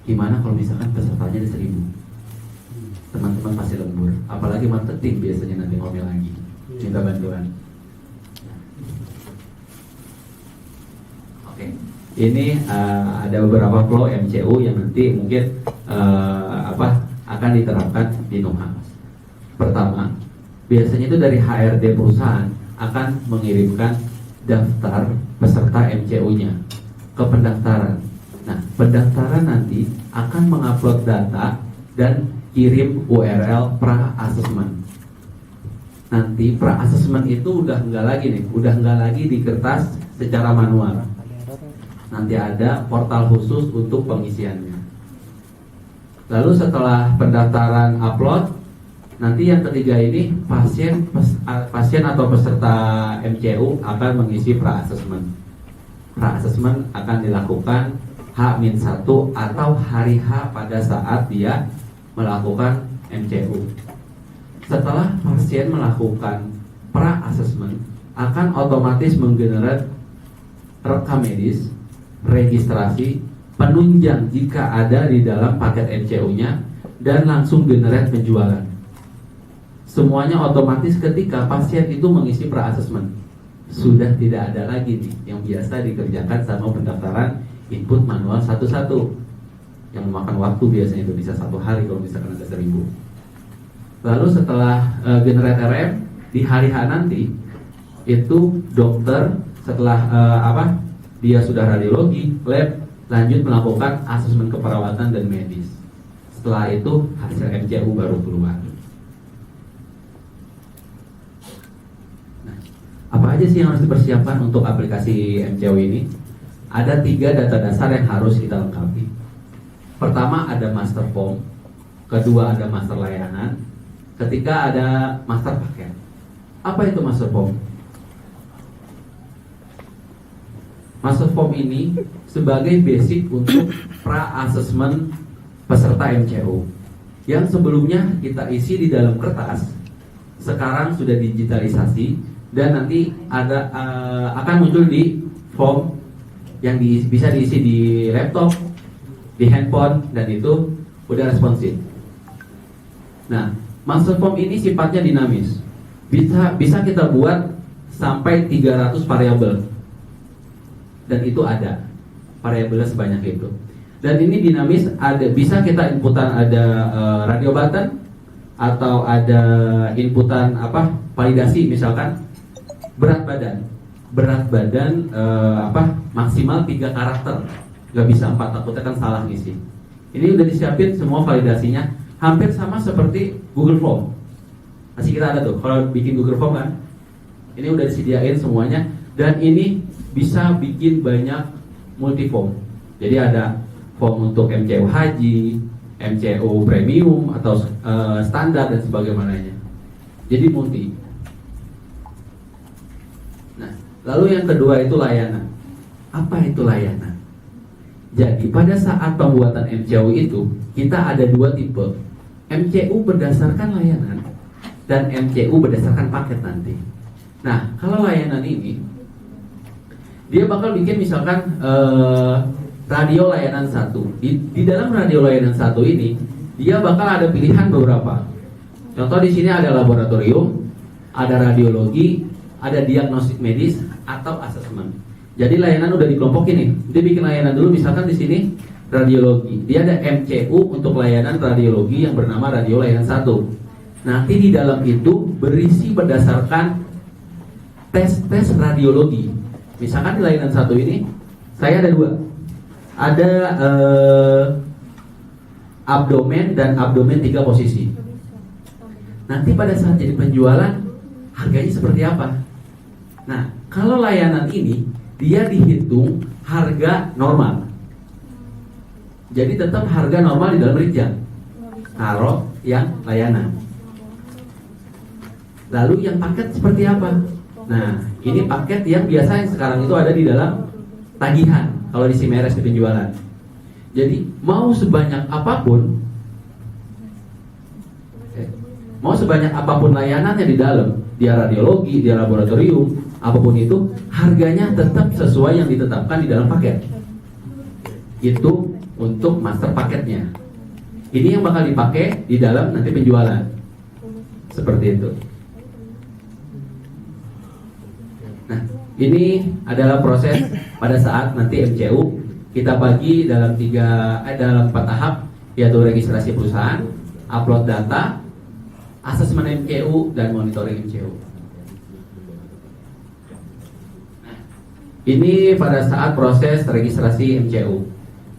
Gimana kalau misalkan pesertanya ada 1.000? Teman-teman pasti lembur. Apalagi marketing biasanya nanti ngomel lagi, minta bantuan. Oke, ini ada beberapa flow MCU yang nanti mungkin akan diterapkan di Nuha. Pertama, biasanya itu dari HRD perusahaan akan mengirimkan daftar peserta MCU-nya ke pendaftaran. Nah, pendaftaran nanti akan mengupload data dan kirim URL pra-assessment. Nanti pra-assessment itu udah nggak lagi di kertas secara manual. Nanti ada portal khusus untuk pengisiannya. Lalu setelah pendaftaran upload, nanti yang ketiga ini pasien atau peserta MCU akan mengisi pra-assessment. Pra-assessment akan dilakukan H-1 atau hari H pada saat dia melakukan MCU. Setelah pasien melakukan pra-assessment, akan otomatis menggenerate rekam medis, registrasi, penunjang jika ada di dalam paket MCU-nya, dan langsung generate penjualan. Semuanya otomatis ketika pasien itu mengisi pra-assessment. Sudah tidak ada lagi nih yang biasa dikerjakan sama pendaftaran input manual satu-satu yang memakan waktu, biasanya itu bisa 1 hari kalau misalkan ada 1.000. Lalu setelah generate RM di hari H nanti, itu dokter setelah dia sudah radiologi, lab, lanjut melakukan asesmen keperawatan dan medis. Setelah itu hasil MCU baru keluar. Nah, apa aja sih yang harus dipersiapkan untuk aplikasi MCU ini? Ada 3 data dasar yang harus kita lengkapi. Pertama ada master form, kedua ada master layanan, ketiga ada master paket. Apa itu master form? Master form ini sebagai basic untuk pra-assessment peserta MCU yang sebelumnya kita isi di dalam kertas, sekarang sudah digitalisasi dan nanti akan muncul di form yang bisa diisi di laptop, di handphone, dan itu udah responsif. Nah, master form ini sifatnya dinamis. Bisa kita buat sampai 300 variabel. Dan itu ada variabelnya sebanyak itu. Dan ini dinamis, bisa kita inputan ada radio button atau ada inputan validasi, misalkan berat badan maksimal 3 karakter, nggak bisa 4, takutnya kan salah ngisi. Ini udah disiapin semua validasinya, hampir sama seperti Google Form. Masih kita ada tuh kalau bikin Google Form kan, ini udah disediain semuanya. Dan ini bisa bikin banyak multi form. Jadi ada form untuk MCU haji, MCU premium atau standar dan sebagainya. Jadi multi. Nah, lalu yang kedua itu layanan. Apa itu layanan? Jadi pada saat pembuatan MCU itu kita ada 2 tipe. MCU berdasarkan layanan dan MCU berdasarkan paket nanti. Nah, kalau layanan ini dia bakal bikin misalkan radio layanan 1. Di dalam radio layanan 1 ini dia bakal ada pilihan beberapa. Contoh di sini ada laboratorium, ada radiologi, ada diagnostik medis atau asesmen. Jadi layanan udah dikelompokin nih. Dia bikin layanan dulu misalkan di sini radiologi. Dia ada MCU untuk layanan radiologi yang bernama radio layanan 1. Nanti di dalam itu berisi berdasarkan tes radiologi. Misalkan di layanan 1 ini saya ada 2. Ada abdomen dan abdomen 3 posisi. Nanti pada saat jadi penjualan harganya seperti apa? Nah, kalau layanan ini dia dihitung harga normal. Jadi tetap harga normal di dalam rinjang. Taruh yang layanan. Lalu yang paket seperti apa? Nah, ini paket yang biasa yang sekarang itu ada di dalam tagihan kalau di Simeres di penjualan. Jadi mau sebanyak apapun layanannya di dalam, dia radiologi, dia laboratorium, apapun itu, harganya tetap sesuai yang ditetapkan di dalam paket. Itu untuk master paketnya. Ini yang bakal dipakai di dalam nanti penjualan. Seperti itu. Nah, ini adalah proses pada saat nanti MCU kita bagi dalam dalam 4 tahap, yaitu registrasi perusahaan, upload data, asesmen MCU, dan monitoring MCU. Nah, ini pada saat proses registrasi MCU.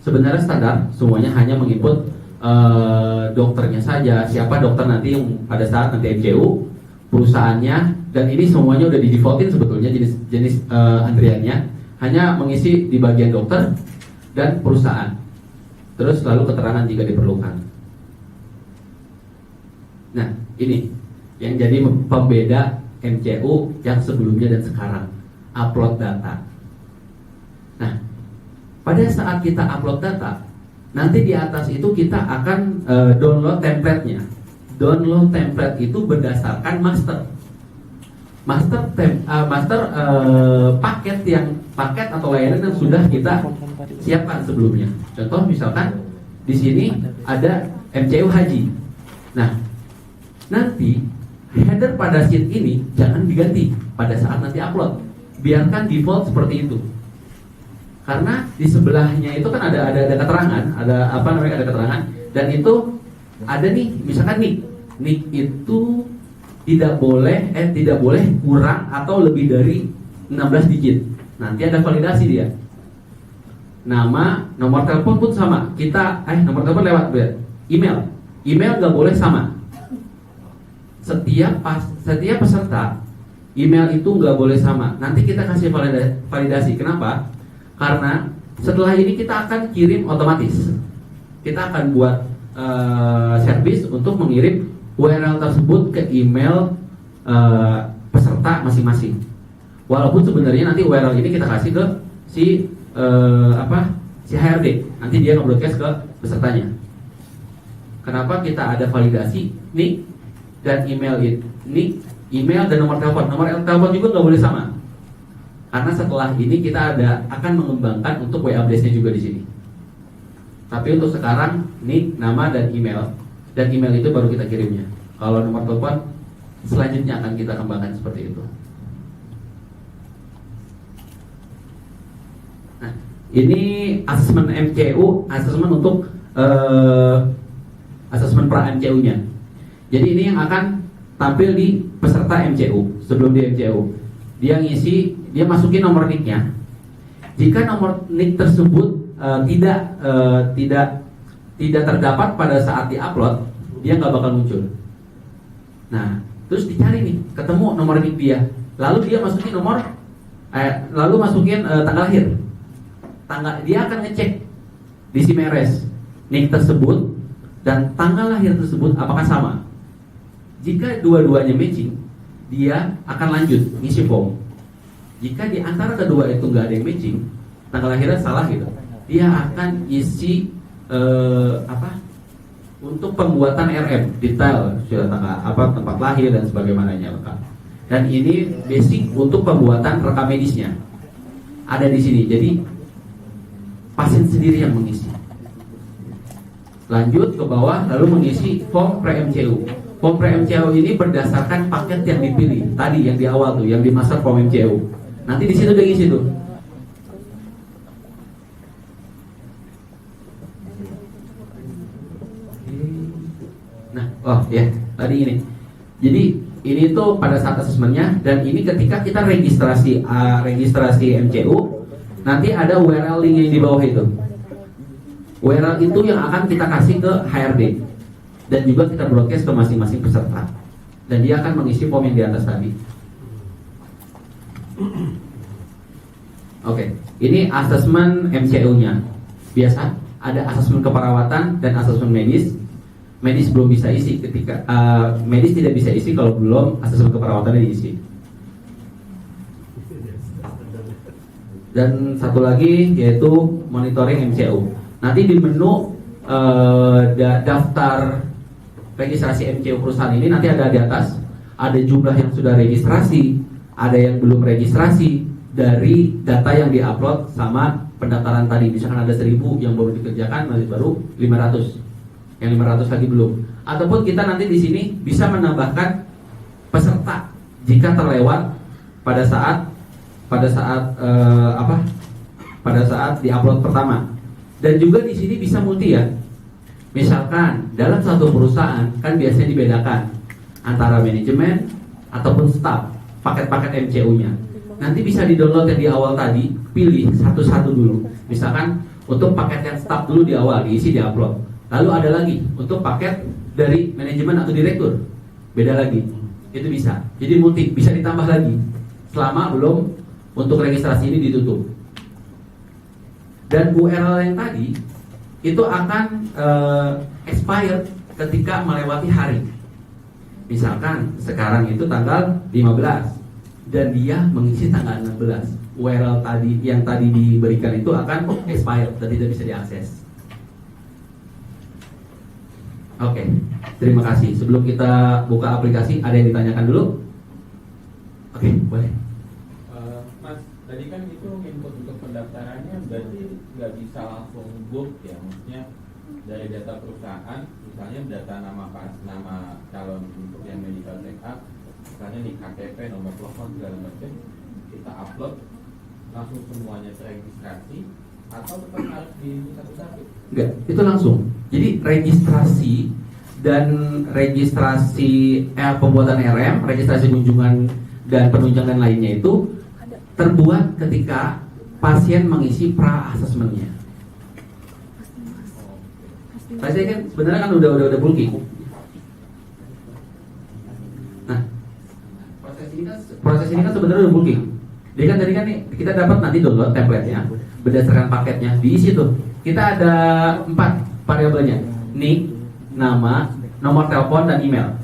Sebenarnya standar, semuanya hanya menginput dokternya saja, siapa dokter nanti yang pada saat nanti MCU, perusahaannya, dan ini semuanya udah di defaultin sebetulnya jenis antriannya, hanya mengisi di bagian dokter dan perusahaan, terus lalu keterangan jika diperlukan. Nah, ini yang jadi pembeda MCU yang sebelumnya dan sekarang, upload data. Nah, pada saat kita upload data, nanti di atas itu kita akan download template-nya. Download template itu berdasarkan paket atau layanan yang sudah kita siapkan sebelumnya. Contoh misalkan di sini ada MCU Haji. Nah, nanti header pada sheet ini jangan diganti pada saat nanti upload. Biarkan default seperti itu. Karena di sebelahnya itu kan ada keterangan, ada keterangan, dan itu ada nih, misalkan nick itu tidak boleh kurang atau lebih dari 16 digit. Nanti ada validasi dia. Nama, nomor telepon pun sama. Nomor telepon lewat email. Email nggak boleh sama. Setiap peserta email itu nggak boleh sama. Nanti kita kasih validasi. Kenapa? Karena setelah ini kita akan kirim otomatis. Kita akan buat service untuk mengirim URL tersebut ke email peserta masing-masing. Walaupun sebenarnya nanti URL ini kita kasih ke si HRD. Nanti dia nge-broadcast ke pesertanya. Kenapa kita ada validasi nick dan email email dan nomor telepon. Nomor telepon juga nggak boleh sama. Karena setelah ini kita akan mengembangkan untuk WA Blast-nya juga di sini. Tapi untuk sekarang nick, nama, dan email itu baru kita kirimnya. Kalau nomor telepon selanjutnya akan kita kembangkan seperti itu. Nah, ini asesmen MCU, asesmen untuk asesmen pra MCU-nya. Jadi ini yang akan tampil di peserta MCU sebelum di MCU. Dia masukin nomor nick-nya. Jika nomor nick tersebut tidak terdapat pada saat diupload, dia nggak bakal muncul. Nah, terus dicari nih, ketemu nomor nick dia. Lalu dia masukin tanggal lahir. Dia akan ngecek di SIMRS nick tersebut dan tanggal lahir tersebut apakah sama. Jika dua-duanya matching, dia akan lanjut ngisi form. Jika di antara kedua itu nggak ada yang matching, tanggal lahirnya salah gitu, dia akan isi untuk pembuatan RM detail sudah tempat lahir dan sebagaimananya lengkap. Dan ini basic untuk pembuatan rekam medisnya ada di sini. Jadi pasien sendiri yang mengisi. Lanjut ke bawah lalu mengisi form pre-MCU. Form pre-MCU ini berdasarkan paket yang dipilih tadi yang di awal tuh, yang di master form MCU. Nanti di situ udah ngisi tuh. Nah, tadi ini. Jadi ini tuh pada saat asesmennya, dan ini ketika kita registrasi MCU, nanti ada URL link yang di bawah itu. URL itu yang akan kita kasih ke HRD dan juga kita broadcast ke masing-masing peserta. Dan dia akan mengisi form yang di atas tadi. Oke, ini asesmen MCU-nya. Biasa ada asesmen keperawatan dan asesmen medis. Medis belum bisa isi ketika medis tidak bisa isi kalau belum asesmen keperawatannya diisi. Dan satu lagi yaitu monitoring MCU. Nanti di menu daftar registrasi MCU perusahaan ini, nanti ada di atas, ada jumlah yang sudah registrasi, ada yang belum registrasi, dari data yang diupload sama pendaftaran tadi. Misalkan ada 1000 yang baru dikerjakan, nanti baru 500, yang 500 lagi belum. Ataupun kita nanti di sini bisa menambahkan peserta jika terlewat pada saat pada saat diupload pertama. Dan juga di sini bisa multi ya. Misalkan dalam satu perusahaan kan biasanya dibedakan antara manajemen ataupun staff, paket-paket MCU-nya. Nanti bisa di-download yang di awal tadi, pilih satu-satu dulu. Misalkan untuk paket yang staff dulu di awal, diisi, di-upload. Lalu ada lagi untuk paket dari manajemen atau direktur, beda lagi. Itu bisa. Jadi multi, bisa ditambah lagi selama belum untuk registrasi ini ditutup. Dan URL yang tadi itu akan expired ketika melewati hari. Misalkan sekarang itu tanggal 15 dan dia mengisi tanggal 16. URL tadi yang tadi diberikan itu akan expired dan tidak bisa diakses. Oke, terima kasih. Sebelum kita buka aplikasi, ada yang ditanyakan dulu? Oke, boleh. Mas, tadi kan itu input untuk pendaftarannya berarti nggak bisa langsung book ya, maksudnya dari data perusahaan, misalnya data nama calon untuk yang medical check up, misalnya di KTP, nomor telepon segala macam, kita upload langsung semuanya terregistrasi atau tetap harus di satu-satu? Enggak, itu langsung. Jadi registrasi dan registrasi pembuatan RM, registrasi kunjungan dan penunjangan lainnya itu terbuat ketika pasien mengisi pra-asesmennya. Tadi kan sebenarnya kan udah bulky. Nah, proses ini kan sebenarnya udah bulky. Jadi kan tadi kan nih kita dapat nanti download template-nya berdasarkan paketnya, diisi tuh. Kita ada 4 variabelnya: nick, nama, nomor telepon, dan email.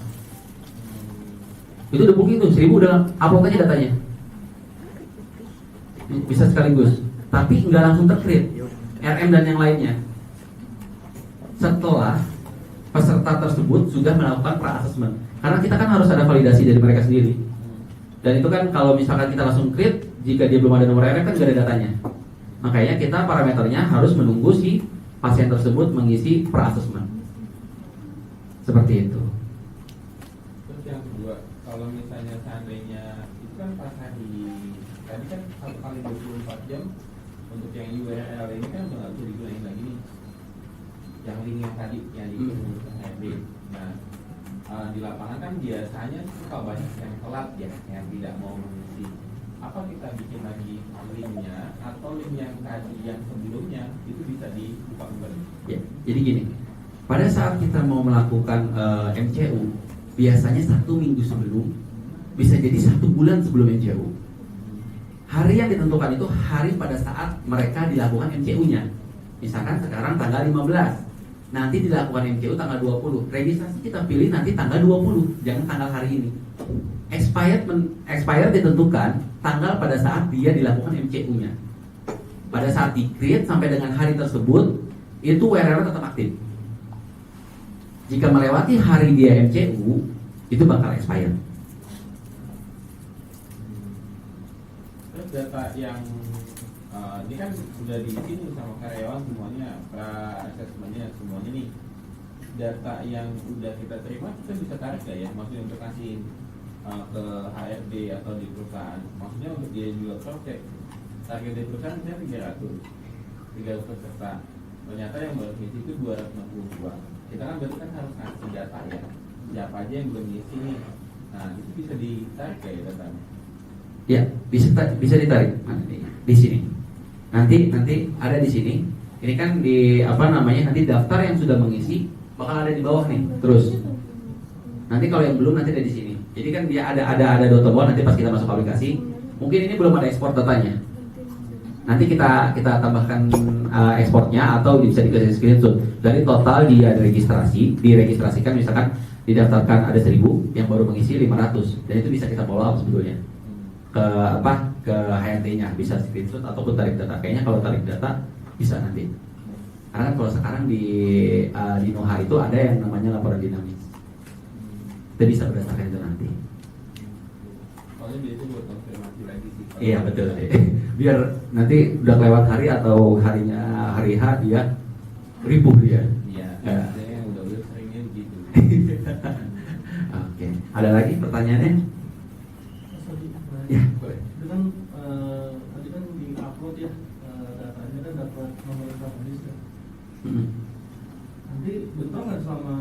Itu udah bulky tuh, 1000 udah upload aja datanya. Bisa sekaligus, tapi nggak langsung tercreate RM dan yang lainnya setelah peserta tersebut sudah melakukan pra-assessment. Karena kita kan harus ada validasi dari mereka sendiri. Dan itu kan kalau misalkan kita langsung create, jika dia belum ada nomor RM kan nggak ada datanya. Makanya kita parameternya harus menunggu si pasien tersebut mengisi pra-assessment. Seperti itu. Terus yang kedua, kalau misalnya seandainya itu kan pas hari tadi kan 1 kali 24 jam untuk yang URL ini kan nggak bisa digunain lagi nih. Yang link yang tadi yang digunakan HRD. Nah, di lapangan kan biasanya suka banyak yang telat ya, yang tidak mau mengisi. Apa kita bikin lagi linknya atau link yang tadi yang sebelumnya itu bisa dibuka kembali? Ya, jadi gini. Pada saat kita mau melakukan MCU, biasanya 1 minggu sebelum, bisa jadi 1 bulan sebelum MCU. Hari yang ditentukan itu hari pada saat mereka dilakukan MCU-nya. Misalkan sekarang tanggal 15, nanti dilakukan MCU tanggal 20. Registrasi kita pilih nanti tanggal 20, jangan tanggal hari ini. Expired ditentukan tanggal pada saat dia dilakukan MCU-nya. Pada saat di-create sampai dengan hari tersebut, itu URL tetap aktif. Jika melewati hari dia MCU, itu bakal expired. Terus data yang ini kan sudah diisi sama karyawan semuanya, pra-assessment-nya semuanya nih. Data yang udah kita terima kita bisa tarik gak ya? Maksudnya untuk kasih ke HRD atau di perusahaan. Maksudnya untuk dia juga cross check. Target di perusahaan misalnya 300 peserta. Ternyata yang baru ngisi itu 262. Kita kan berarti kan harus ngasih data ya. Siapa aja yang belum ngisi nih. Nah, itu bisa ditarik gak ya datanya? Ya, bisa ditarik di sini. Nanti ada di sini. Ini kan di nanti daftar yang sudah mengisi bakal ada di bawah nih. Terus nanti kalau yang belum nanti ada di sini. Jadi kan dia ada dotable nanti pas kita masuk aplikasi. Mungkin ini belum ada ekspor datanya. Nanti kita tambahkan ekspornya atau bisa dikasih screenshot. Dari total dia diregistrasikan misalkan didaftarkan ada 1000 yang baru mengisi 500 dan itu bisa kita follow up sebetulnya ke HRD-nya, bisa screenshot ataupun tarik data. Kayaknya kalau tarik data bisa nanti. Karena kan kalau sekarang di Noha itu ada yang namanya laporan dinamis. Kita bisa berdasarkan itu nanti. Soalnya dia itu buat konfirmasi lagi sih. Iya betul. Biar nanti udah kelewat hari atau hari H dia ribuh dia. Iya. Ya. Saya udah seringnya begitu. Oke. Ada lagi pertanyaannya? Ya boleh. Itu kan tadi kan di upload ya datanya kan dapat nomor rekening ya. Nanti bentrok nggak selama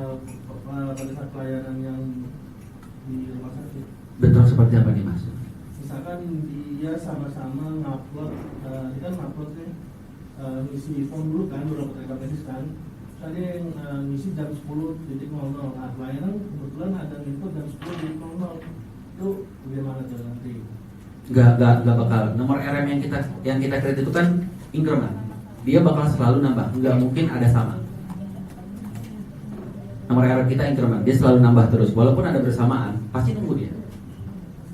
pada saat pelayanan yang di rumah sakit? Bentrok seperti apa nih Mas? Misalkan dia sama-sama ngupload, dia kan ngupload nih ngisi form dulu kan, beberapa rekening kan. Tadi yang ngisi jam 10.00. Nah pelayanan kebetulan ada input jam 10.00. Itu bagaimana tuh nanti? Gak bakal. Nomor RM yang kita create itu kan increment. Dia bakal selalu nambah. Nggak mungkin ada sama. Nomor RM kita increment. Dia selalu nambah terus. Walaupun ada bersamaan, pasti nunggu dia.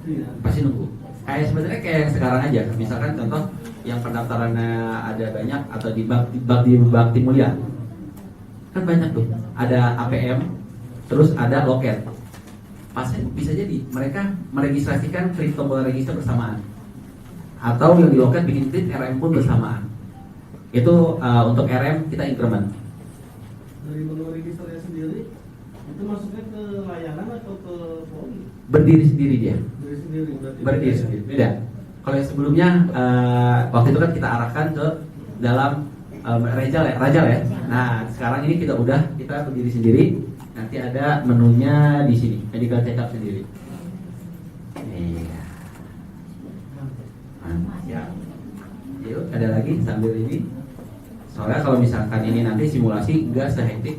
Iya. Pasti nunggu. Kayak sebenarnya kayak sekarang aja. Misalkan contoh yang pendaftarannya ada banyak atau di Bakti Mulia. Kan banyak tuh. Ada APM, terus ada loket. Pasien bisa jadi mereka meregistrasikan klik tombol register bersamaan, atau yang di loket bikin klik RM pun bersamaan. Itu untuk RM kita increment. Dari menu registernya sendiri itu masuknya ke layanan atau ke poli? Berdiri sendiri dia. Dari sendiri berarti. Berdiri sendiri. Beda. Kalau yang sebelumnya waktu itu kan kita arahkan ke dalam Rajal ya. Nah sekarang ini kita berdiri sendiri. Nanti ada menunya di sini, medical check up sendiri. Iya. Ya. Yuk, ada lagi sambil ini. Soalnya kalau misalkan ini nanti simulasi nggak sehektik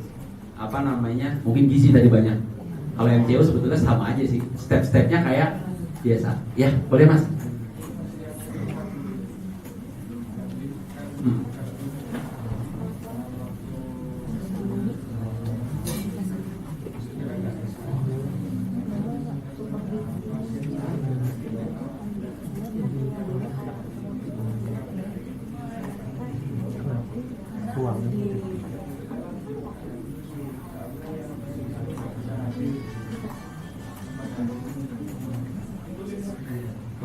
mungkin gizi tadi banyak. Kalau MCO sebetulnya sama aja sih, step-stepnya kayak biasa. Ya, boleh Mas.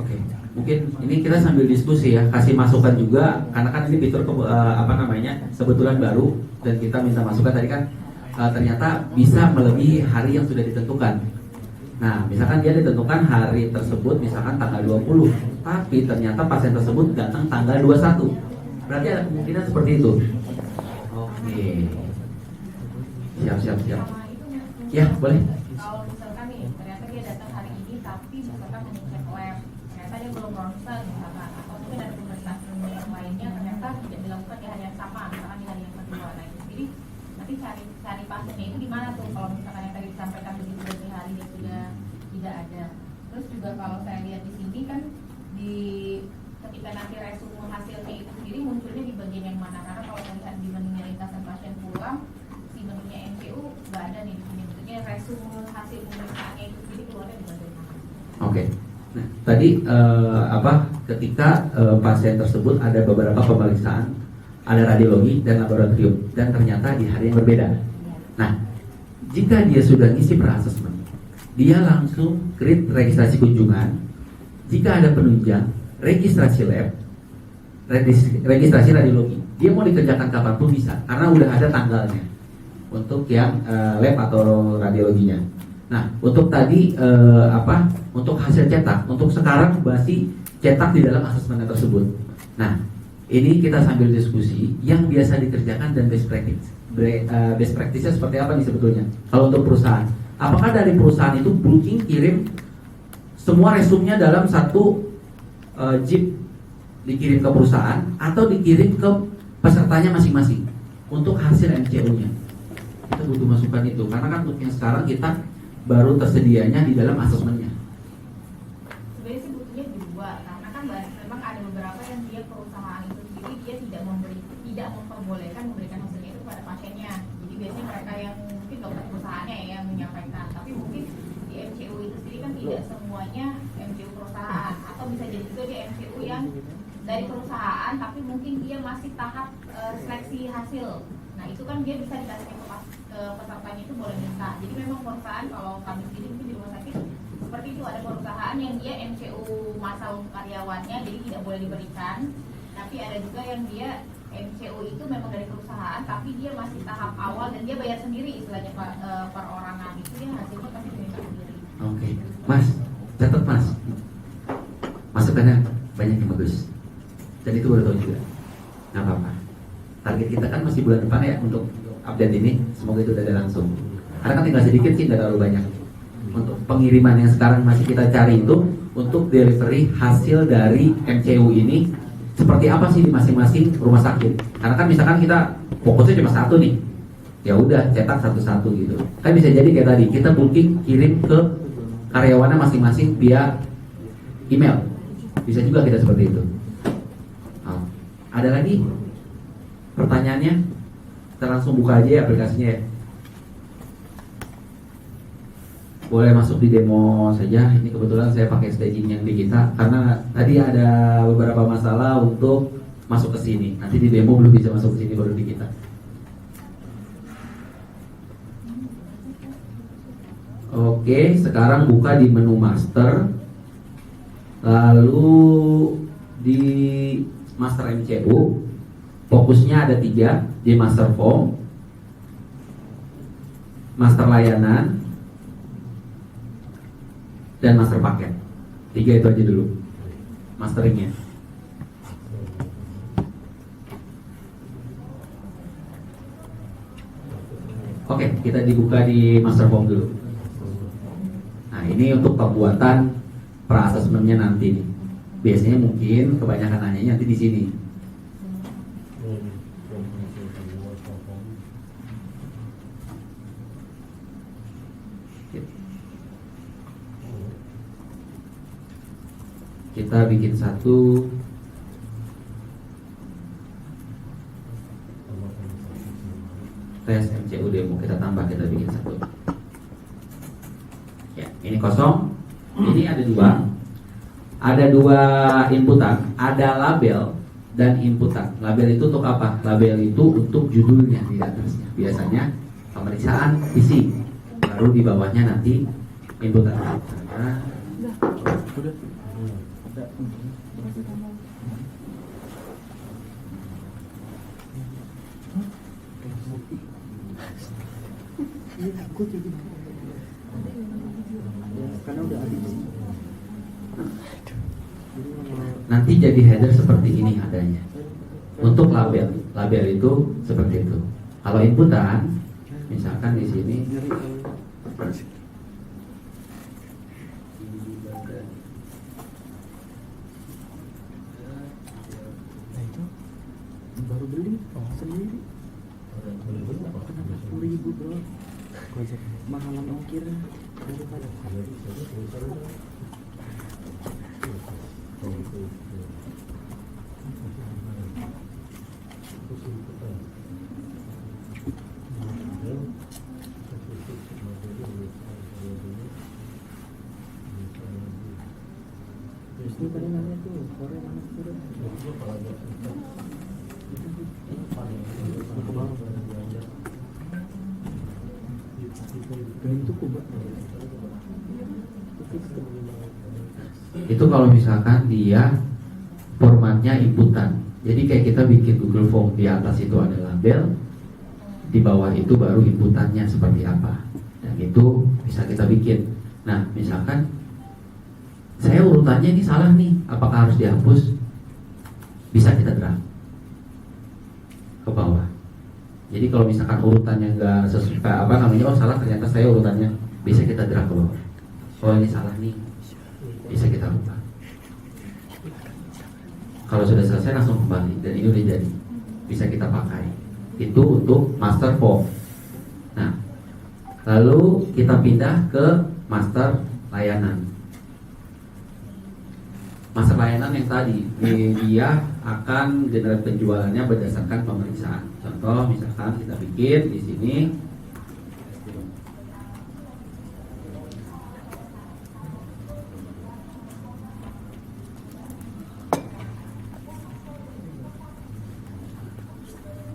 Oke, mungkin ini kita sambil diskusi ya, kasih masukan juga karena kan ini fitur kebetulan baru dan kita minta masukan tadi kan ternyata bisa melebihi hari yang sudah ditentukan. Nah, misalkan dia ditentukan hari tersebut misalkan tanggal 20, tapi ternyata pasien tersebut datang tanggal 21. Berarti ada kemungkinan seperti itu. Oke. Siap. Ya, boleh. Kalau misalkan nih, ternyata dia datang hari ini tapi misalkan mengecek lab, ternyata dia belum ronsen misalkan, atau mungkin ada pemeriksaan yang lainnya ternyata tidak dilakukan di hari yang sama, misalkan di hari yang kedua. Nah itu jadi nanti cari pasiennya itu di mana tuh? Kalau misalkan yang tadi disampaikan begitu dari hari dia sudah tidak ada. Terus juga kalau saya lihat di sini kan ketika nanti resume hasilnya itu sendiri munculnya di bagian yang mana? Karena kalau tadi di menunya lintasan pasien pulang, si menunya MCU nggak ada nih di sini. Maksudnya resume hasil pemeriksaannya itu sendiri keluarnya di bagian mana? Oke. Nah, tadi ketika pasien tersebut ada beberapa pemeriksaan, ada radiologi dan laboratorium dan ternyata di hari yang berbeda. Nah, jika dia sudah ngisi per-assessment, dia langsung create registrasi kunjungan. Jika ada penunjang, registrasi lab, registrasi radiologi. Dia mau dikerjakan kapanpun bisa, karena udah ada tanggalnya untuk yang lab atau radiologinya. Nah, untuk tadi untuk hasil cetak, untuk sekarang masih cetak di dalam asesmen tersebut. Nah, ini kita sambil diskusi yang biasa dikerjakan dan best practice. Best practice-nya seperti apa nih sebetulnya? Kalau untuk perusahaan, apakah dari perusahaan itu booking kirim semua resumenya dalam satu zip dikirim ke perusahaan atau dikirim ke pesertanya masing-masing untuk hasil MCO-nya? Kita butuh masukan itu karena kan untuk yang sekarang kita baru tersedianya di dalam asesmennya. Sebenarnya sih butuhnya dua, karena kan memang ada beberapa yang dia perusahaan itu sendiri dia tidak memperbolehkan memberikan hasilnya itu pada pasiennya. Jadi biasanya mereka yang mungkin dokter perusahaannya yang menyampaikan, tapi mungkin di MCU itu sendiri kan tidak semuanya MCU perusahaan, atau bisa jadi juga di MCU yang dari perusahaan tapi mungkin dia masih tahap seleksi hasil. Nah itu kan dia bisa dikasih ke pesertanya itu boleh minta. Jadi memang perusahaan kalau kami sendiri mungkin di rumah sakit seperti itu, ada perusahaan yang dia MCU masa untuk karyawannya jadi tidak boleh diberikan, tapi ada juga yang dia MCU itu memang dari perusahaan tapi dia masih tahap awal dan dia bayar sendiri istilahnya perorangan, itu dia hasilnya pasti terima sendiri. Oke, Mas, catat Mas, masukannya banyak yang bagus dan itu udah tahu juga, nggak apa-apa. Target kita kan masih bulan depan ya untuk update ini, semoga itu udah ada langsung. Karena kan tinggal sedikit sih, nggak terlalu banyak. Untuk pengiriman yang sekarang masih kita cari itu untuk delivery hasil dari MCU ini seperti apa sih di masing-masing rumah sakit. Karena kan misalkan kita fokusnya cuma satu nih, ya udah cetak satu-satu gitu. Kan bisa jadi kayak tadi kita booking kirim ke karyawannya masing-masing via email. Bisa juga kita seperti itu. Nah, ada lagi pertanyaannya? Kita langsung buka aja ya aplikasinya ya. Boleh masuk di demo saja. Ini kebetulan saya pakai staging yang di kita karena tadi ada beberapa masalah untuk masuk ke sini. Nanti di demo belum bisa masuk ke sini, baru di kita. Oke, sekarang buka di menu master. Lalu di master MCU fokusnya ada 3 di master form, master layanan, dan master paket. 3 itu aja dulu masteringnya. Oke, kita dibuka di master form dulu. Nah, ini untuk pembuatan pra-assessment-nya nanti nih. Biasanya mungkin kebanyakan nanyanya nanti di sini. Kita bikin satu. Tes MCU demo, kita tambah, kita bikin satu. Ya, ini kosong. Ini ada 2. Ada 2 inputan, ada label dan inputan. Label itu untuk apa? Label itu untuk judulnya di atasnya. Biasanya pemeriksaan fisik. Baru di bawahnya nanti inputan. Nah, nanti jadi header seperti ini adanya. Untuk label, label itu seperti itu. Kalau inputan, misalkan di sini baru beli sendiri kenapa 10.000 bro, mahalan ongkirnya daripada ini tadi namanya tuh Korea mana Korea itu kalau misalkan dia formatnya inputan. Jadi kayak kita bikin Google Form, di atas itu ada label, di bawah itu baru inputannya seperti apa. Dan itu bisa kita bikin. Nah, misalkan saya urutannya ini salah nih, apakah harus dihapus? Bisa kita drag ke bawah. Jadi kalau misalkan urutannya nggak sesuai oh salah, ternyata saya urutannya, bisa kita drag ke bawah. Oh ini salah nih, bisa kita rubah. Kalau sudah selesai langsung kembali dan ini udah jadi, bisa kita pakai. Itu untuk master form. Nah, lalu kita pindah ke master layanan. Master layanan yang tadi, dia akan generate penjualannya berdasarkan pemeriksaan. Contoh, misalkan kita bikin di sini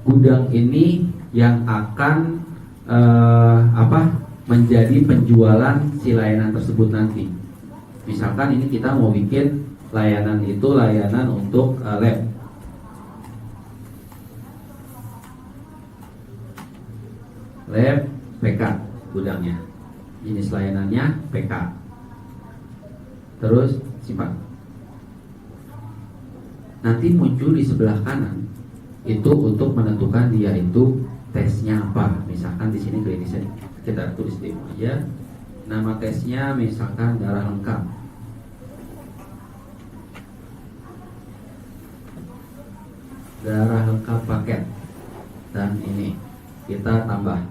gudang ini yang akan menjadi penjualan si layanan tersebut nanti. Misalkan ini kita mau bikin layanan itu layanan untuk lab. Lab PK gudangnya. Jenis layanannya PK. Terus simpan. Nanti muncul di sebelah kanan itu untuk menentukan dia itu tesnya apa. Misalkan di sini klinisnya kita tulis demo aja. Nama tesnya misalkan darah lengkap. Darah lengkap paket. Dan ini kita tambah.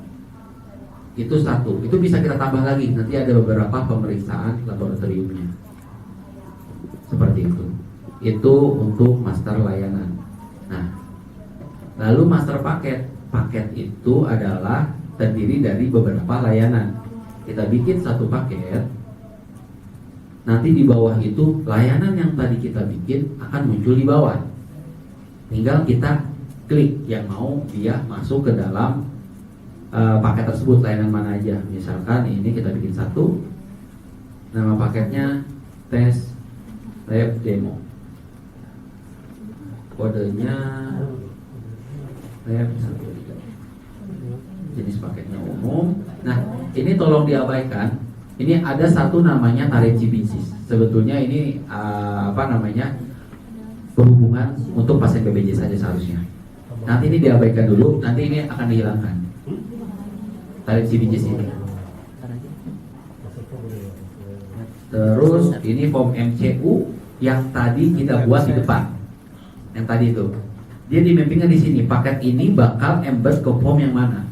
Itu satu. Itu bisa kita tambah lagi. Nanti ada beberapa pemeriksaan laboratoriumnya. Seperti itu. Itu untuk master layanan. Nah, lalu master paket. Paket itu adalah terdiri dari beberapa layanan. Kita bikin satu paket. Nanti di bawah itu layanan yang tadi kita bikin akan muncul di bawah. Tinggal kita klik yang mau dia masuk ke dalam paket tersebut, layanan mana aja. Misalkan ini kita bikin satu. Nama paketnya tes lab demo. Kodenya lab 1. Jenis paketnya umum. Nah, ini tolong diabaikan. Ini ada satu namanya tarif CBCS. Sebetulnya ini berhubungan untuk pasien BPJS saja seharusnya. Nanti ini diabaikan dulu. Nanti ini akan dihilangkan. Tarif CBCS ini. Terus ini form MCU yang tadi kita buat di depan. Yang tadi itu. Dia di mappingnya di sini. Paket ini bakal embed ke form yang mana.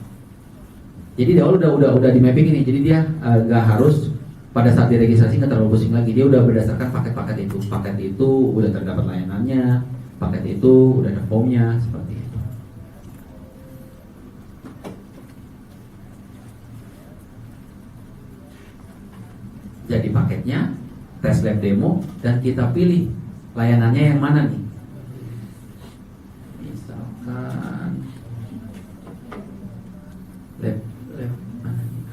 Jadi dia udah di mapping ini. Jadi dia nggak harus pada saat diregistrasi nggak terlalu pusing lagi. Dia udah berdasarkan paket-paket itu. Paket itu udah terdapat layanannya. Paket itu udah ada formnya seperti itu. Jadi paketnya tes lab demo dan kita pilih layanannya yang mana nih. Misalkan lab mana nih?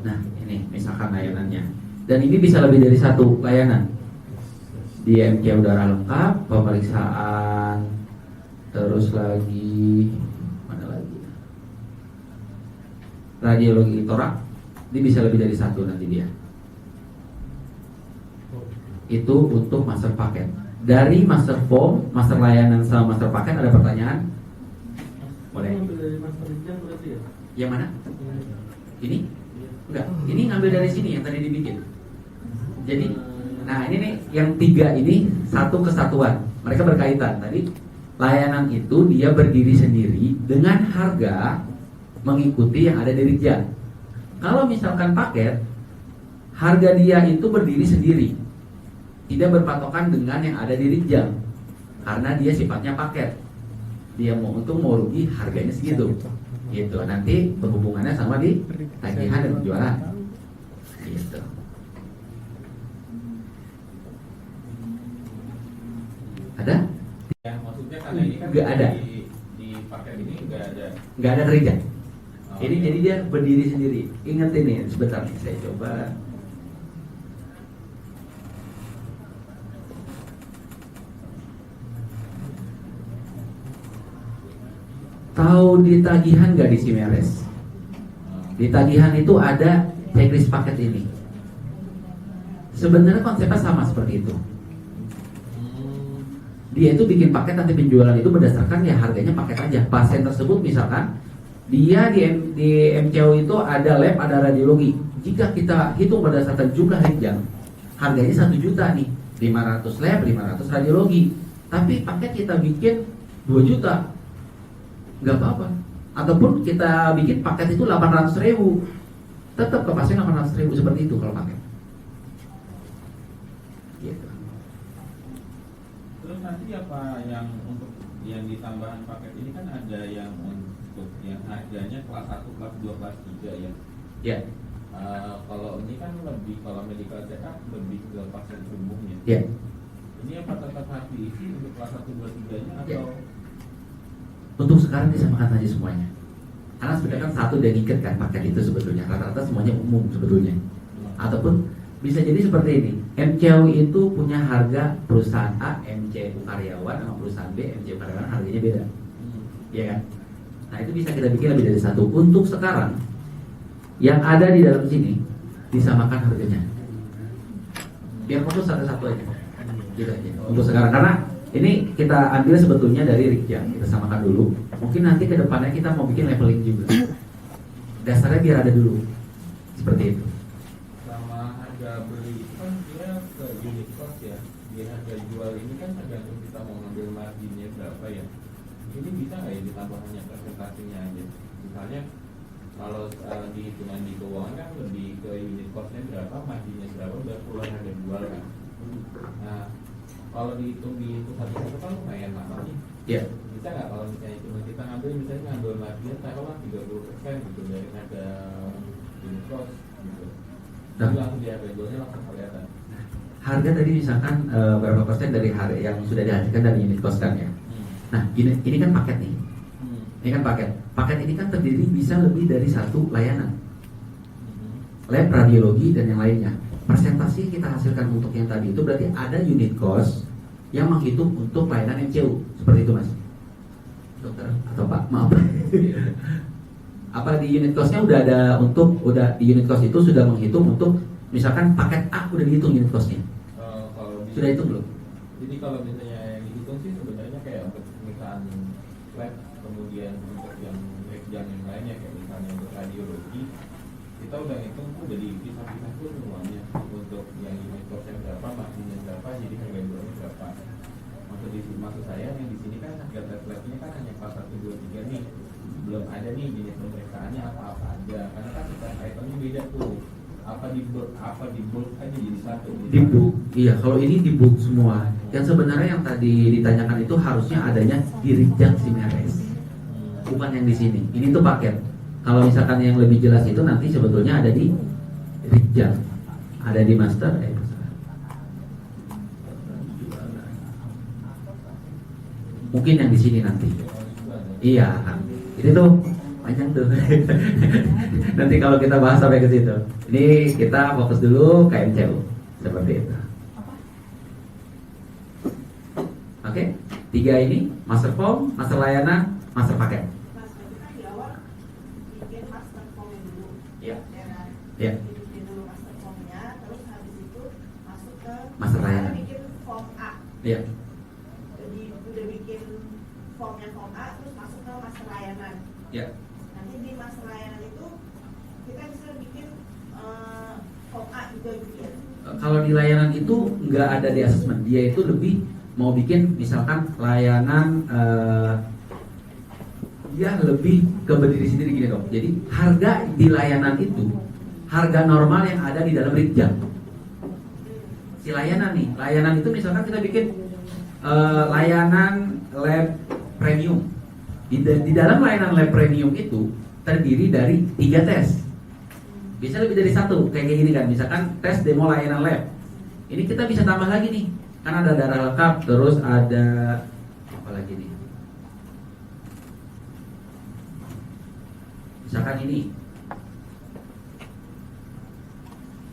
Nah ini misalkan layanannya. Dan ini bisa lebih dari satu layanan. Di MK udara lengkap, pemeriksaan, terus lagi mana lagi? Radiologi torak. Ini bisa lebih dari satu nanti dia. Itu untuk master paket. Dari master form, master layanan sama master paket ada pertanyaan? Boleh. Dari master rijal berarti ya? Yang mana? Ini? Enggak. Ini ngambil dari sini yang tadi dibikin. Jadi, nah ini nih yang tiga ini satu kesatuan. Mereka berkaitan. Tadi layanan itu dia berdiri sendiri dengan harga mengikuti yang ada di Rijal. Kalau misalkan paket, harga dia itu berdiri sendiri, tidak berpatokan dengan yang ada di Rijal, karena dia sifatnya paket. Dia mau untung mau rugi harganya segitu. Gitu. Nanti berhubungannya sama di tagihan dan penjualan. Gitu. Ada? Ya, maksudnya karena ini kan Nggak ada. di paket ini Nggak ada Rijal. Oh, Ini jadi dia berdiri sendiri. Ingat ini, sebentar nih saya coba. Tahu di tagihan nggak di Simeres? Di tagihan itu ada checklist paket ini. Sebenarnya konsepnya sama seperti itu. Dia itu bikin paket, nanti penjualan itu berdasarkan ya harganya paket aja. Pasien tersebut misalkan dia di MCO itu ada lab, ada radiologi. Jika kita hitung berdasarkan jumlah Rijal, harganya 1 juta nih, 500 lab, 500 radiologi. Tapi paket kita bikin 2 juta, nggak apa-apa. Ataupun kita bikin paket itu 800.000, tetap ke pasien 800.000 seperti itu kalau paket. Gitu. terus nanti apa yang untuk yang di tambahan paket ini kan ada yang untuk yang harganya kelas 1, kelas 2, kelas 3 ya. Ya. Kalau ini kan lebih, kalau medical check up lebih ke pasien umumnya. Ya. Ini apa tetap harus diisi untuk kelas 1, 2, 3 nya Ya. atau Untuk sekarang disamakan saja semuanya. Karena sebenarnya kan satu dedicated kan paket itu sebetulnya, rata-rata semuanya umum sebetulnya. Ataupun bisa jadi seperti ini, MCU itu punya harga perusahaan A, MCU karyawan sama perusahaan B, MCU karyawan harganya beda, iya kan? Nah itu bisa kita bikin lebih dari satu. Untuk sekarang yang ada di dalam sini disamakan harganya, biar fokus satu-satu aja, gitu aja. Untuk sekarang karena ini kita ambil sebetulnya dari Rikja, kita samakan dulu. Mungkin nanti ke depannya kita mau bikin leveling juga. Dasarnya biar ada dulu, seperti itu. Sama harga beli itu kan dia ke unit cost ya. Di harga jual ini kan tergantung kita mau ngambil marginnya berapa ya. Ini bisa nggak ya ditambah hanya presentasinya aja. Misalnya kalau di hitungan di keuangan kan lebih ke unit costnya berapa, marginnya berapa, udah keluar harga jual kan. Nah kalau dihitung di itu satu-satu kan lumayan mahal nih. Ya. Bisa nggak kalau misalnya cuma kita ngambil margin taruhlah 30% gitu dari harga unit cost gitu. Nah. Jadi langsung di harga jualnya langsung kelihatan. Harga tadi misalkan berapa persen dari harga yang sudah dihasilkan dari unit cost kan ya. Nah ini kan paket nih. Ini kan paket. Paket ini kan terdiri bisa lebih dari satu layanan. Lab, radiologi dan yang lainnya. Persentase kita hasilkan untuk yang tadi itu berarti ada unit cost yang menghitung untuk layanan MCU. Seperti itu Mas Dokter atau Pak, maaf. Apa di unit costnya udah ada di unit cost itu sudah menghitung untuk misalkan paket A udah dihitung unit costnya. Sudah hitung belum? Jadi kalau misalnya yang dihitung sih sebenarnya kayak untuk pemeriksaan lab, kemudian untuk yang yang lainnya kayak misalnya untuk radiologi kita udah hitung tuh udah dipisah-pisah tuh semuanya untuk yang unit costnya berapa, marginnya berapa, jadi harga jualnya berapa. Maksud saya yang di sini kan harga tes labnya kan hanya pas 1, 2, 3 nih, belum ada nih unit pemeriksaannya apa aja, karena kan kita itemnya beda tuh, apa di bulk aja jadi satu. Di bulk, iya. Kalau ini di bulk semua. Yang sebenarnya yang tadi ditanyakan itu harusnya adanya di Rikjang Simeres, bukan yang di sini. Ini tuh paket. Kalau misalkan yang lebih jelas itu nanti sebetulnya ada di Rikjang, ada di master. Mungkin yang di sini nanti. Iya, ini tuh panjang tuh. Nanti kalau kita bahas sampai ke situ. Ini kita fokus dulu ke MCU seperti itu. Oke, 3 ini master form, master layanan, master paket. Mas, berarti kan di awal bikin master form dulu. Iya. Ya kan? Iya. Bikin dulu master formnya, terus habis itu masuk ke Master layanan. bikin form A. Iya. Jadi udah bikin formnya form A, terus masuk ke master layanan. Iya. Nanti di master layanan itu kita bisa bikin form A juga gitu ya. Kalau di layanan itu nggak ada di asesmen, dia itu lebih mau bikin misalkan layanan dia lebih ke berdiri sendiri gini dong. Jadi harga di layanan itu harga normal yang ada di dalam Rikjang. Si layanan nih, layanan itu misalkan kita bikin layanan lab premium. Di dalam layanan lab premium itu terdiri dari 3 tes. Bisa lebih dari 1, kayak gini kan. Misalkan tes demo layanan lab. Ini kita bisa tambah lagi nih. Kan ada darah lengkap, terus ada apa lagi nih? Misalkan ini.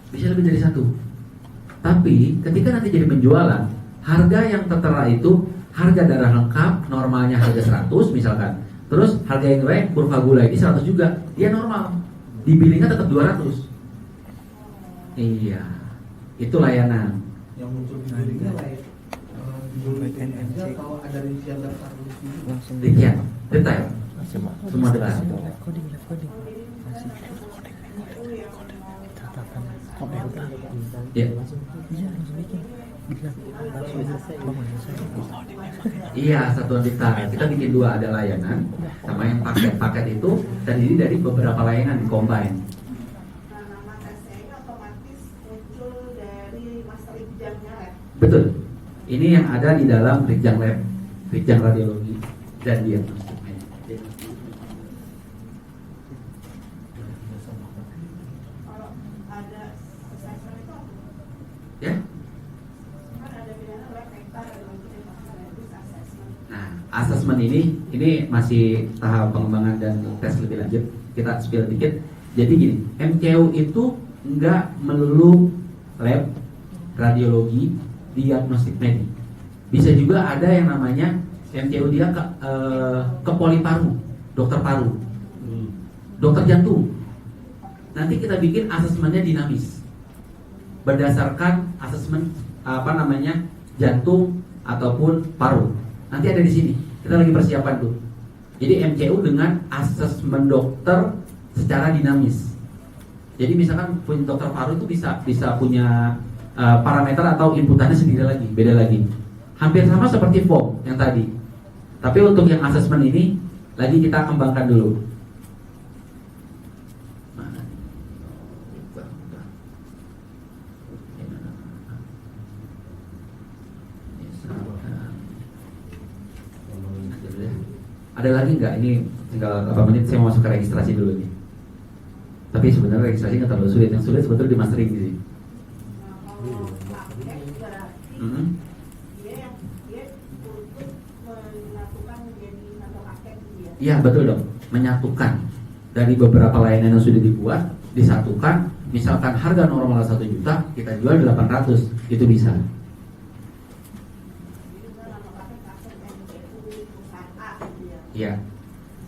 Bisa lebih dari 1. Tapi ketika nanti jadi penjualan, harga yang tertera itu harga darah lengkap, normalnya harga 100 misalkan. Terus harga yang lain kurva gula ini 100 juga. Dia normal. Di billingnya tetap 200. Iya. Itu layanan. Yang muncul di dirinya aja kalau ada rincian daftar langsung Rincian, detail. Semua detail. live coding Ya. iya langsung bikin bilang langsung bangun selesai. Iya, satuan detail. Kita bikin 2, ada layanan sama yang paket-paket itu terdiri dari beberapa layanan di combine. Nah, nama tesnya ini otomatis muncul dari master Rikjangnya ya. Betul. Ini yang ada di dalam Rikjang Lab, Rikjang Radiologi dan Diagnostik. Kalau ada assessment itu apa? Ya. Kan ada pidana lab hektar, ada lagi master assessment. Nah, asesmen ini ini masih tahap pengembangan dan tes lebih lanjut. Kita spill dikit. Jadi gini, MCU itu nggak melulu lab, radiologi, diagnostik medik. Bisa juga ada yang namanya MCU dia ke poliparu, dokter paru, dokter jantung. Nanti kita bikin asesmennya dinamis berdasarkan asesmen jantung ataupun paru. Nanti ada di sini. Kita lagi persiapan tuh. Jadi MCU dengan asesmen dokter secara dinamis. Jadi misalkan punya dokter paru itu bisa punya parameter atau inputannya sendiri lagi, beda lagi. Hampir sama seperti form yang tadi. Tapi untuk yang asesmen ini lagi kita kembangkan dulu. Ada lagi nggak? Ini tinggal berapa menit, saya mau masuk ke registrasi dulu nih. Tapi sebenarnya registrasi nggak terlalu sulit. Yang sulit sebetulnya di mastering sih. Kalau paket berarti dia untuk menyatukan menjadi satu paket gitu ya. Iya betul dong, menyatukan dari beberapa layanan yang sudah dibuat, disatukan. Misalkan harga normal 1 juta, kita jual 800, itu bisa. Iya.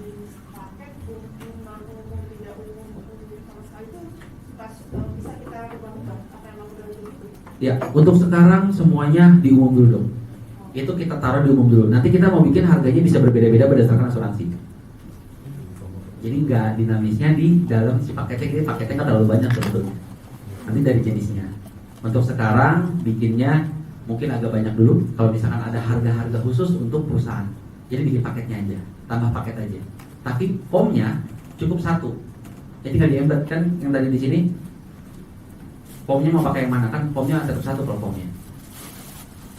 Jenis paket umum, non-umum, tidak umum, sama sekali itu bisa kita rubah-rubah apa yang udah begitu. Ya, untuk sekarang semuanya di umum dulu dong. Itu kita taruh di umum dulu. Nanti kita mau bikin harganya bisa berbeda-beda berdasarkan asuransi. Jadi nggak dinamisnya di dalam si paketnya nggak terlalu banyak sebetulnya. Nanti dari jenisnya. Untuk sekarang bikinnya mungkin agak banyak dulu. Kalau misalkan ada harga-harga khusus untuk perusahaan, jadi bikin paketnya aja, tambah paket aja. Tapi formnya cukup 1. Jadi tinggal di-embed kan yang tadi di sini. Formnya mau pakai yang mana kan? Formnya tetap 1 kalau formnya.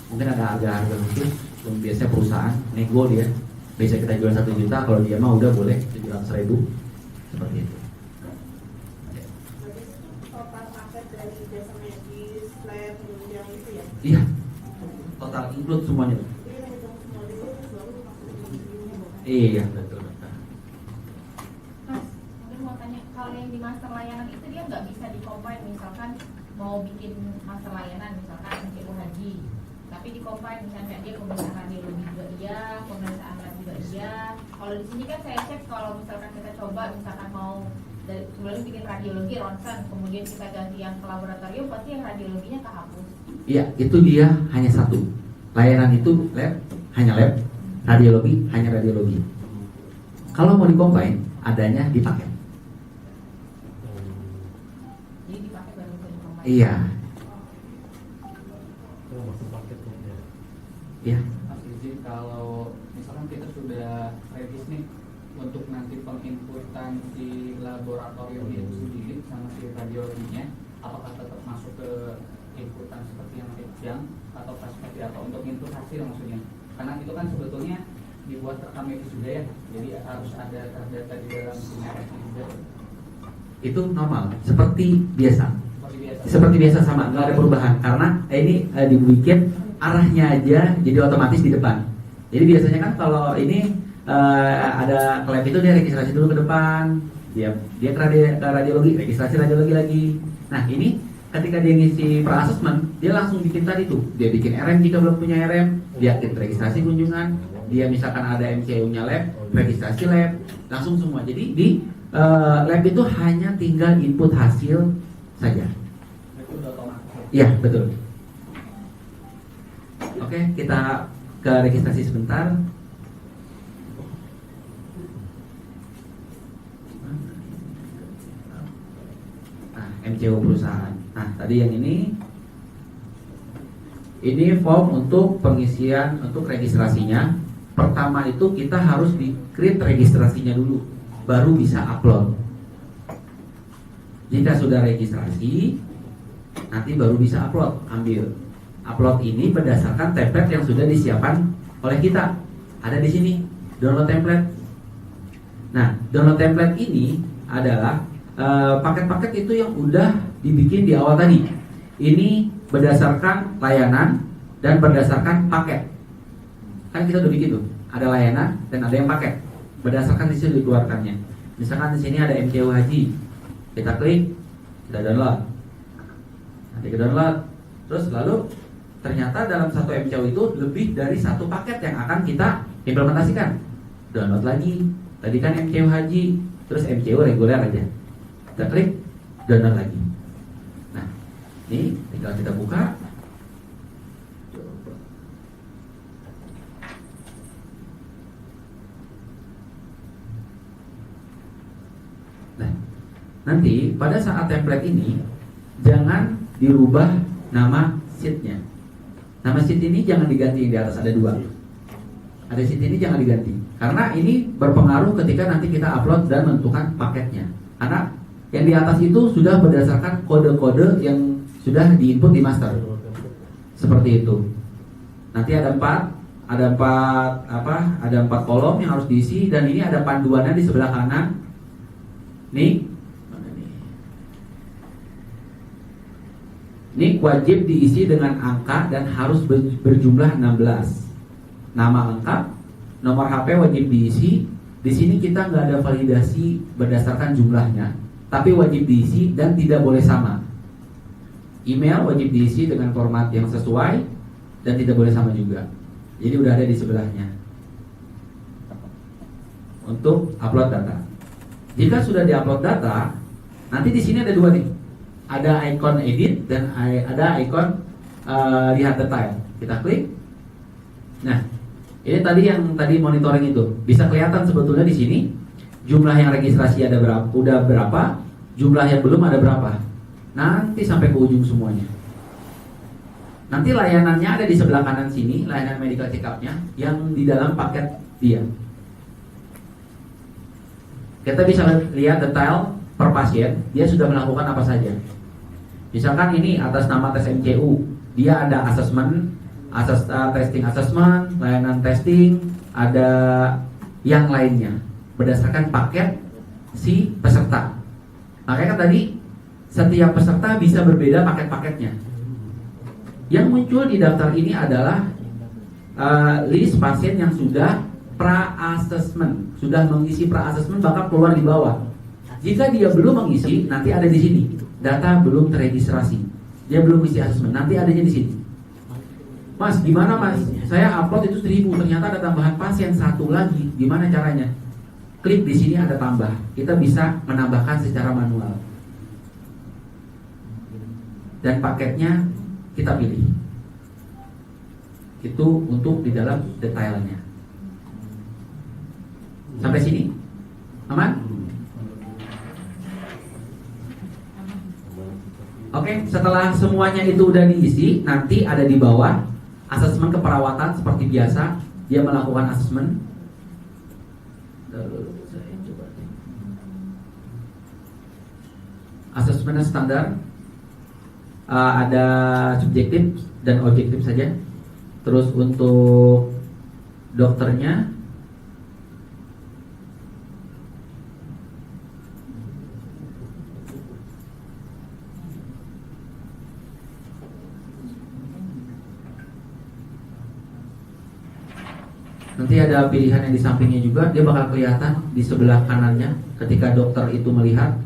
Mungkin ada harga-harga khusus. Biasanya perusahaan nego dia. Bisa kita jual 1 juta, kalau dia mau udah boleh 700.000 seperti itu. Berarti itu total paket dari jasa medis, lab, yang itu ya? Iya, total include semuanya. Jadi kita hitung semua dulu, baru masuk ke ini. Iya betul. Mas, mungkin mau tanya, kalau yang di master layanan itu dia nggak bisa di-combine, misalkan mau bikin master layanan, misalkan MCU haji, tapi di-combine misalnya dia pemeriksaan radiologi juga iya, pemeriksaan lab juga iya. Kalau di sini kan saya cek kalau misalkan kita coba, misalkan mau dari sebelum bikin radiologi ronsen, kemudian kita ganti yang ke laboratorium, pasti yang radiologinya kehapus. Iya, itu dia hanya 1. Layanan itu lab, hanya lab, radiologi, hanya radiologi. Kalau mau di-combine, adanya di paket. Jadi dipakai baru bisa di-combine. Iya. Iya. Mas izin, kalau misalkan kita sudah regis nih untuk nanti penginputan si laboratorium itu sendiri sama si radiologinya, apakah tetap masuk ke inputan seperti yang jam atau seperti apa untuk input hasil maksudnya? Karena itu kan sebetulnya dibuat rekam medis juga ya, jadi harus ada terdata di dalam sinyal juga. Itu normal, seperti biasa. Seperti biasa. Seperti biasa sama, nggak ada perubahan. Karena ini dibikin arahnya aja jadi otomatis di depan. Jadi biasanya kan kalau ini ada lab itu dia registrasi dulu ke depan, dia ke radiologi, registrasi radiologi lagi. Nah ini ketika dia ngisi pra-assessment, dia langsung bikin tadi tuh, dia bikin RM jika belum punya RM, dia bikin registrasi kunjungan, dia misalkan ada MCU-nya lab, registrasi lab, langsung semua. Jadi di lab itu hanya tinggal input hasil saja. Itu udah otomatis. Iya betul. Oke, kita ke registrasi sebentar. Nah, MCU perusahaan. Nah, tadi yang ini form untuk pengisian untuk registrasinya. Pertama itu kita harus di-create registrasinya dulu, baru bisa upload. Jika sudah registrasi, nanti baru bisa upload. Upload ini berdasarkan template yang sudah disiapkan oleh kita. Ada di sini, download template. Nah, download template ini adalah paket-paket itu yang udah dibikin di awal tadi. Ini berdasarkan layanan dan berdasarkan paket. Kan kita udah bikin tuh, ada layanan dan ada yang paket. Berdasarkan di situ dikeluarkannya. Misalkan di sini ada MCU Haji, kita klik, kita download. Nanti kita download. Terus lalu ternyata dalam satu MCU itu lebih dari satu paket yang akan kita implementasikan. Download lagi. Tadi kan MCU Haji, terus MCU reguler aja. Kita klik, download lagi. Nah, ini tinggal kita buka. Nah, nanti pada saat template ini jangan dirubah nama sheet-nya. Nama sheet ini jangan diganti, di atas ada 2. Ada sheet ini jangan diganti, karena ini berpengaruh ketika nanti kita upload dan menentukan paketnya. Karena yang di atas itu sudah berdasarkan kode-kode yang sudah diinput di master. Seperti itu. Nanti ada 4 kolom yang harus diisi, dan ini ada panduannya di sebelah kanan. Nih, mana nih? Ini wajib diisi dengan angka dan harus berjumlah 16. Nama lengkap, nomor HP wajib diisi. Di sini kita nggak ada validasi berdasarkan jumlahnya, tapi wajib diisi dan tidak boleh sama. Email wajib diisi dengan format yang sesuai dan tidak boleh sama juga. Jadi udah ada di sebelahnya. Untuk upload data. Jika sudah diupload data, nanti di sini ada 2 nih. Ada icon edit dan ada icon lihat detail. Kita klik. Nah, ini tadi yang tadi monitoring itu bisa kelihatan sebetulnya di sini jumlah yang registrasi ada berapa, udah berapa, jumlah yang belum ada berapa. Nanti sampai ke ujung semuanya. Nanti layanannya ada di sebelah kanan sini, layanan medical check up-nya yang di dalam paket dia. Kita bisa lihat detail per pasien, dia sudah melakukan apa saja. Misalkan ini atas nama tes MCU, dia ada assessment, testing assessment, layanan testing, ada yang lainnya berdasarkan paket si peserta. Makanya kan tadi setiap peserta bisa berbeda paket-paketnya. Yang muncul di daftar ini adalah list pasien yang sudah pra-assessment, sudah mengisi pra-assessment, bakal keluar di bawah. Jika dia belum mengisi, nanti ada di sini data belum terregistrasi, dia belum mengisi assessment, nanti adanya di sini. Mas, gimana mas? Saya upload itu 1000, ternyata ada tambahan pasien 1 lagi. Gimana caranya? Klik di sini ada tambah. Kita bisa menambahkan secara manual. Dan paketnya kita pilih. Itu untuk di dalam detailnya. Sampai sini? Aman? Oke, setelah semuanya itu udah diisi, nanti ada di bawah asesmen keperawatan seperti biasa. Dia melakukan asesmen. Asesmennya standar. Ada subjektif dan objektif saja. Terus untuk dokternya, nanti ada pilihan yang di sampingnya juga. Dia bakal kelihatan di sebelah kanannya ketika dokter itu melihat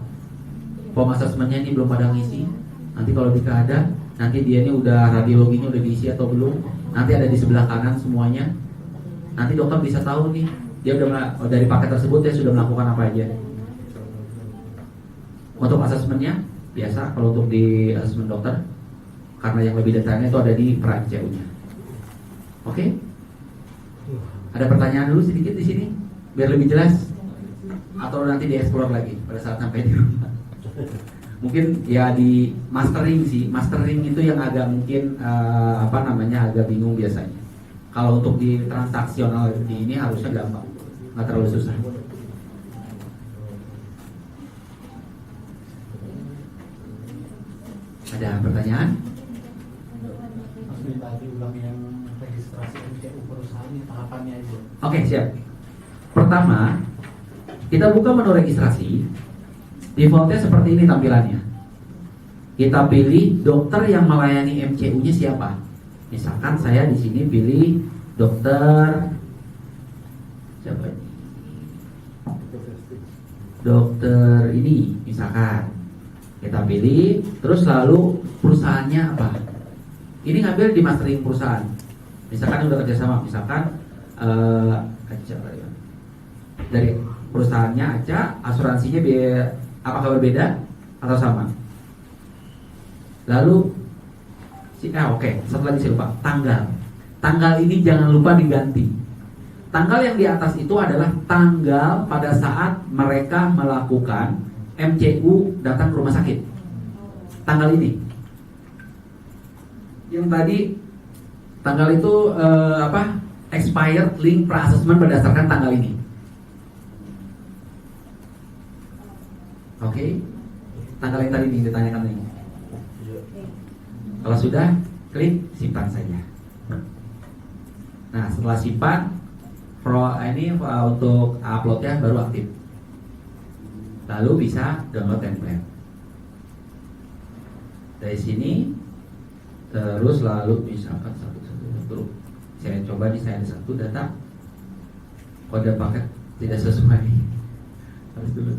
form assessment-nya ini belum pada ngisi. Nanti kalau jika ada, nanti dia ini udah radiologinya udah diisi atau belum. Nanti ada di sebelah kanan semuanya. Nanti dokter bisa tahu nih, dia udah dari paket tersebut dia sudah melakukan apa aja. Untuk assessment-nya biasa kalau untuk di assessment dokter, karena yang lebih detailnya itu ada di pra-MCU-nya. Oke? Ada pertanyaan dulu sedikit di sini biar lebih jelas, atau nanti dieksplor lagi pada saat sampai di rumah. Mungkin ya di mastering sih, mastering itu yang agak mungkin agak bingung biasanya. Kalau untuk di transaksional di ini harusnya gampang, nggak terlalu susah. Ada pertanyaan? Mas minta diulang yang registrasi MCU perusahaan ini tahapannya itu. Oke, siap. Pertama, kita buka menu registrasi. Defaultnya seperti ini tampilannya. Kita pilih dokter yang melayani MCU-nya siapa. Misalkan saya di sini pilih dokter dokter ini misalkan kita pilih, terus lalu perusahaannya apa? Ini ngambil di mastering perusahaan. Misalkan udah kerjasama, misalkan Aca, dari perusahaannya Aca, asuransinya apakah berbeda atau sama? Lalu oke, satu lagi saya lupa, tanggal ini jangan lupa diganti. Tanggal yang di atas itu adalah tanggal pada saat mereka melakukan MCU datang ke rumah sakit. Tanggal ini. Yang tadi tanggal itu expired link pre-assessment berdasarkan tanggal ini. Oke. Tanggal yang tadi ini ditanyakan ini. Kalau sudah, klik simpan saja. Nah, setelah simpan, ini untuk uploadnya baru aktif. Lalu bisa download template. Dari sini, terus lalu misalkan satu. Saya coba nih, saya ada satu data kode paket tidak sesuai. Harus dulu.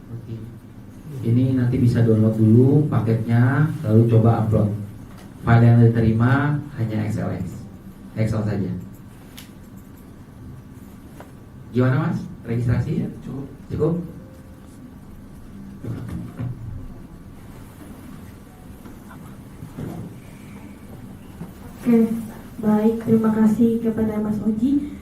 Oke. Ini nanti bisa download dulu paketnya, lalu coba upload. File yang diterima hanya Excel saja. Gimana Mas? Registrasi? Ya, cukup. Oke, baik. Terima kasih kepada Mas Oji.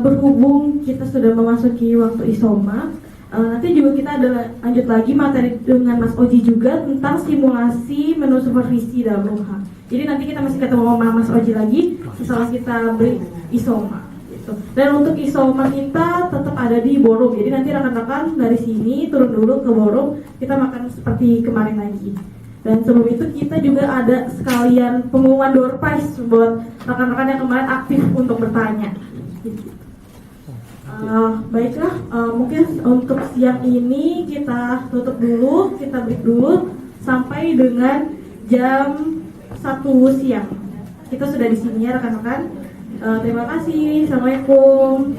Berhubung kita sudah memasuki waktu isoma, nanti juga kita ada lanjut lagi materi dengan Mas Oji juga tentang simulasi menu supervisi dalam RUHA. Jadi nanti kita masih ketemu sama Mas Oji lagi setelah kita beri isoma. Gitu. Dan untuk isoma kita tetap ada di Borong. Jadi nanti rekan-rekan dari sini turun dulu ke Borong, kita makan seperti kemarin lagi. Dan sebelum itu kita juga ada sekalian pengumuman door prize buat rekan-rekan yang kemarin aktif untuk bertanya. Baiklah, mungkin untuk siang ini kita tutup dulu, kita break dulu sampai dengan jam 1 siang. Kita sudah di sini ya rekan-rekan. Terima kasih. Assalamualaikum.